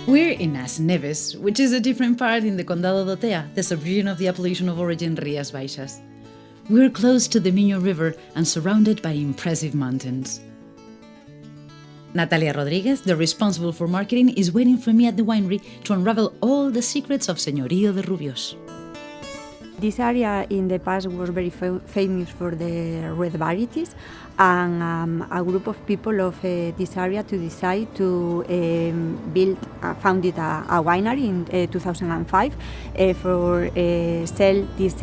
We're in Neves, which is a different part in the Condado do, the subregion of the appellation of origin Rías Baixas. We're close to the Minho River and surrounded by impressive mountains. Natalia Rodriguez, the responsible for marketing, is waiting for me at the winery to unravel all the secrets of Señorío de Rubios. This area in the past was very famous for the red varieties, and a group of people of this area to decide to founded a winery in 2005 for sell these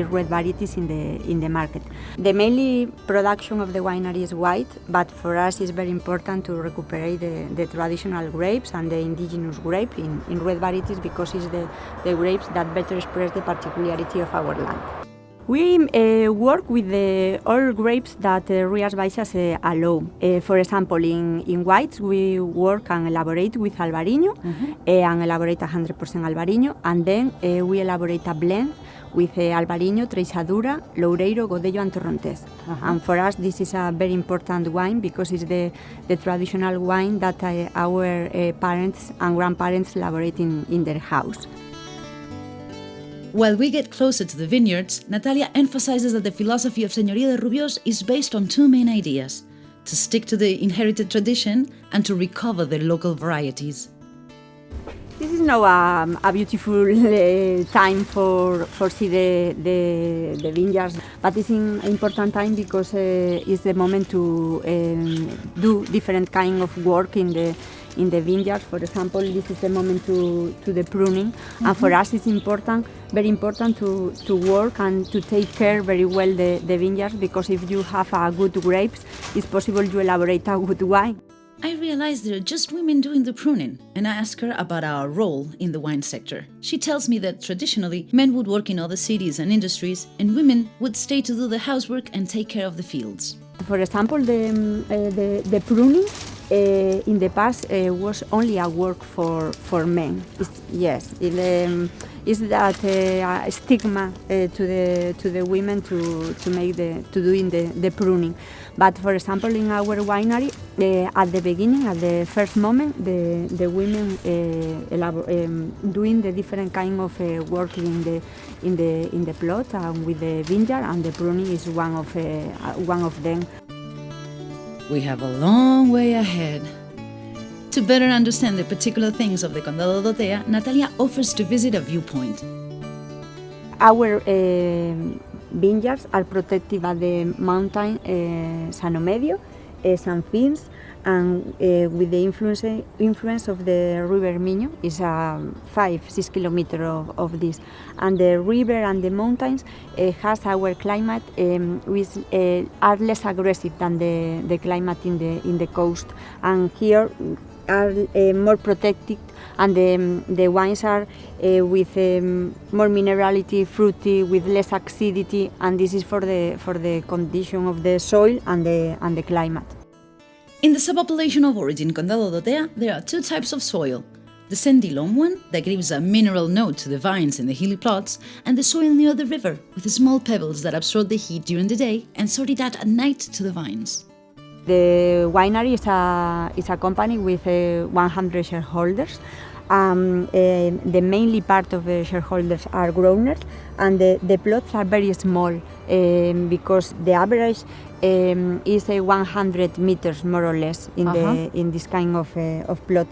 red varieties in the market. The mainly production of the winery is white, but for us it's very important to recuperate the traditional grapes and the indigenous grape in red varieties, because it's the grapes that better express the particularity of our land. We work with all grapes that Rías Baixas allow. For example, in whites we work and elaborate with Albarino, and elaborate 100% Albarino, and then we elaborate a blend with Albarino, Treixadura, Loureiro, Godello and Torrontés. And for us this is a very important wine, because it's the traditional wine that our parents and grandparents elaborate in their house. While we get closer to the vineyards, Natalia emphasizes that the philosophy of Señorío de Rubíos is based on two main ideas: to stick to the inherited tradition and to recover the local varieties. This is now a beautiful time for see the vineyards, but it's an important time because it's the moment to do different kind of work in the vineyard. For example, this is the moment to the pruning, and for us it's very important to work and to take care very well the vineyards, because if you have a good grapes, it's possible you elaborate a good wine. I realized there are just women doing the pruning, and I asked her about our role in the wine sector. She tells me that traditionally men would work in other cities and industries, and women would stay to do the housework and take care of the fields. For example, the pruning in the past was only a work for men. Is that a stigma to the women to doing the pruning. But for example, in our winery, at the beginning, at the first moment, the women doing the different kind of work in the plot and with the vineyard, and the pruning is one of them. We have a long way ahead. To better understand the particular things of the Condado do, Natalia offers to visit a viewpoint. Our vineyards are protected by the mountain Sano Medio, San Fins, and with the influence of the river Minho. Is 5-6 kilometers of this, and the river and the mountains has our climate which are less aggressive than the climate in the coast, and here are more protected, and the wines are with more minerality, fruity, with less acidity, and this is for the condition of the soil and the climate. In the subappellation of origin Condado do, there are two types of soil: the sandy loam one that gives a mineral note to the vines in the hilly plots, and the soil near the river with the small pebbles that absorb the heat during the day and sort it out at night to the vines. The winery is a company with 100 shareholders. The mainly part of the shareholders are growers, and the plots are very small because the average is 100 meters more or less in this kind of plot.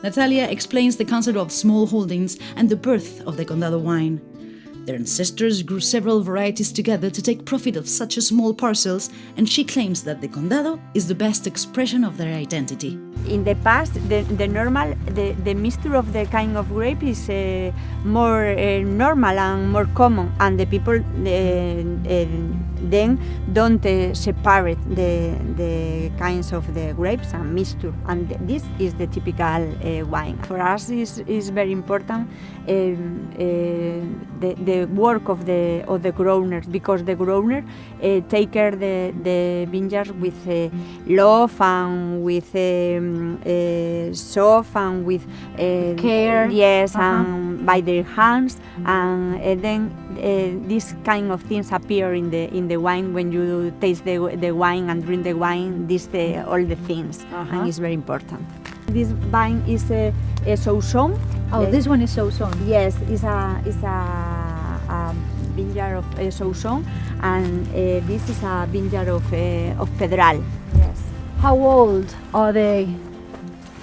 Natalia explains the concept of small holdings and the birth of the Condado wine. Their ancestors grew several varieties together to take profit of such small parcels, and she claims that the Condado is the best expression of their identity. In the past, the mixture of the kind of grape is more normal and more common, and the people then don't separate the kinds of the grapes and mixture, and this is the typical wine. For us is very important the work of the growers, because the growers take care the vineyards with love and with soft and with care. Yes, and by their hands, and then these kind of things appear in the wine when you taste the wine and drink the wine. All the things, and it's very important. This vine is a Sauzon. Oh, this one is Sauzon. Yes, it's a vineyard of Sauzon, and this is a vineyard of Pedral. Yes. How old are they?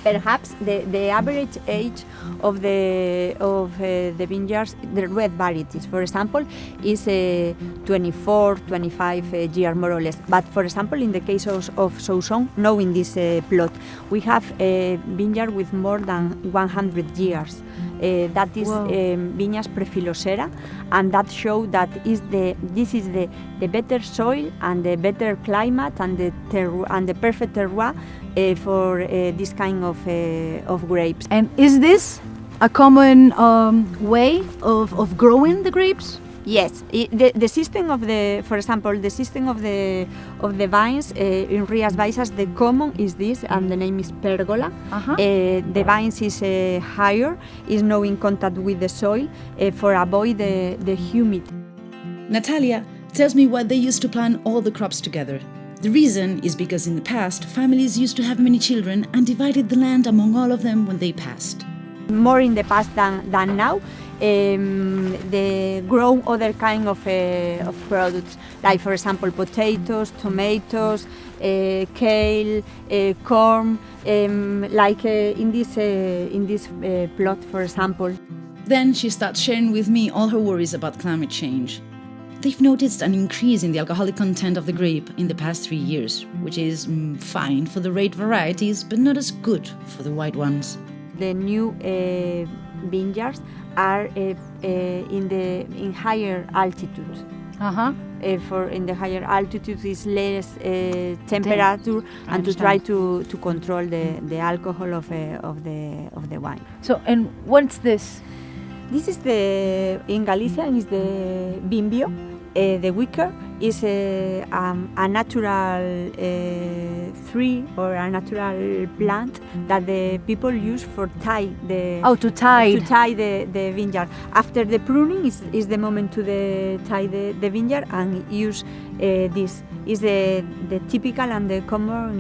Perhaps the average age of the vineyards, the red varieties, for example, is 24, 25 years more or less. But for example, in the case of Sauzon, now in this plot, we have a vineyard with more than 100 years. That is Viñas Prefilosera, and that shows that this is the better soil and the better climate and the perfect terroir for this kind of grapes. And is this a common way of growing the grapes? Yes, the system of for example, the system of the vines in Rías Baixas, the common is this, and the name is pergola. The vines is higher, is now in contact with the soil for avoid the humidity. Natalia tells me why they used to plant all the crops together. The reason is because in the past, families used to have many children and divided the land among all of them when they passed. More in the past than now. They grow other kind of products, like for example potatoes, tomatoes, kale, corn, like in this plot, for example. Then she starts sharing with me all her worries about climate change. They've noticed an increase in the alcoholic content of the grape in the past 3 years, which is fine for the red varieties, but not as good for the white ones. The new vineyards are in higher altitude. In the higher altitude is less temperature, and to try to control the alcohol of the wine. So, and what's this? This is in Galician is the bimbio. The wicker is a natural tree or a natural plant that the people use for tie the the vineyard. After the pruning is the moment to tie the vineyard, and use this is the typical and the common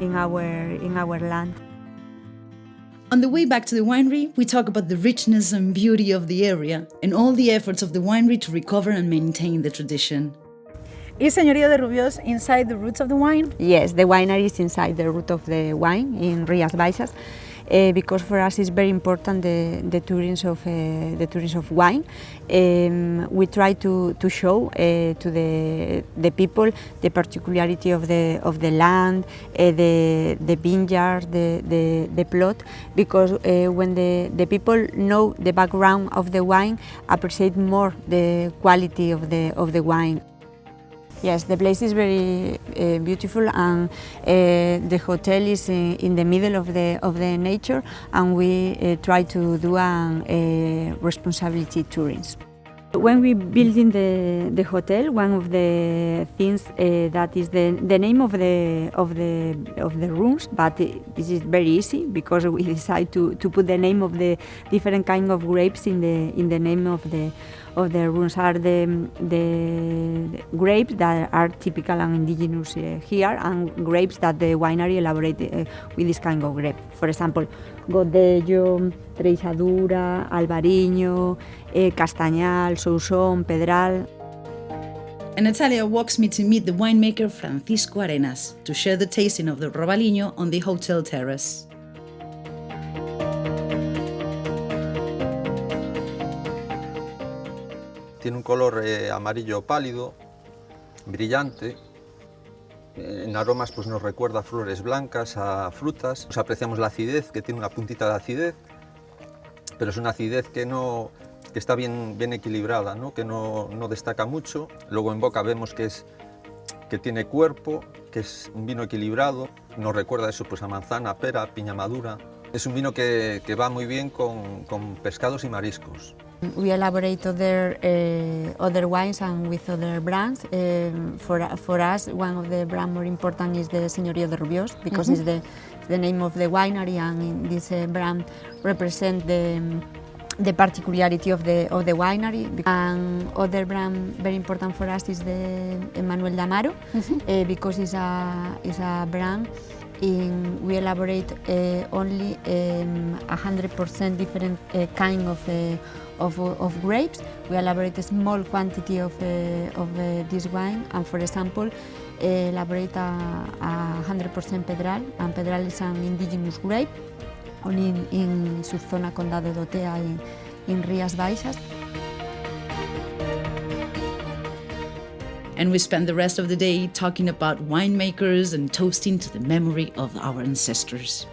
in our land. On the way back to the winery, we talk about the richness and beauty of the area and all the efforts of the winery to recover and maintain the tradition. Is Señorío de Rubíos inside the roots of the wine? Yes, the winery is inside the root of the wine in Rías Baixas, because for us it's very important the tourism of wine. We try to show to the people the particularity of the land, the vineyard, the plot, because when the people know the background of the wine, appreciate more the quality of the wine. Yes, the place is very beautiful, and the hotel is in the middle of the nature, and we try to do responsibility tourism. When we building the hotel, one of the things that is the name of the rooms, but this is very easy because we decide to put the name of the different kind of grapes in the name of the rooms. Are the grapes that are typical and indigenous here, and grapes that the winery elaborate with this kind of grape. For example, Godello, Treixadura, Albariño, Castañal, Sauzon, Pedral. And Natalia walks me to meet the winemaker Francisco Arenas to share the tasting of the Robalino on the hotel terrace. Tiene un color amarillo pálido, brillante. En aromas pues nos recuerda a flores blancas, a frutas. Pues apreciamos la acidez, que tiene una puntita de acidez, pero es una acidez que está bien equilibrada, ¿no? Que no destaca mucho. Luego en boca vemos que tiene cuerpo, que es un vino equilibrado. Nos recuerda eso pues a manzana, pera, piña madura. Es un vino que va muy bien con pescados y mariscos. We elaborate other wines and with other brands. For us, one of the brands more important is the Señorío de Rubíos, because it's the name of the winery, and this brand represents the particularity of the winery. And other brand very important for us is the Manuel de Amaro, because it's a brand we elaborate only 100% different kind of grapes. We elaborate a small quantity of this wine, and for example, elaborate a 100% Pedral, and Pedral is an indigenous grape, only in subzona Condado in Rías Baixas. And we spend the rest of the day talking about winemakers and toasting to the memory of our ancestors.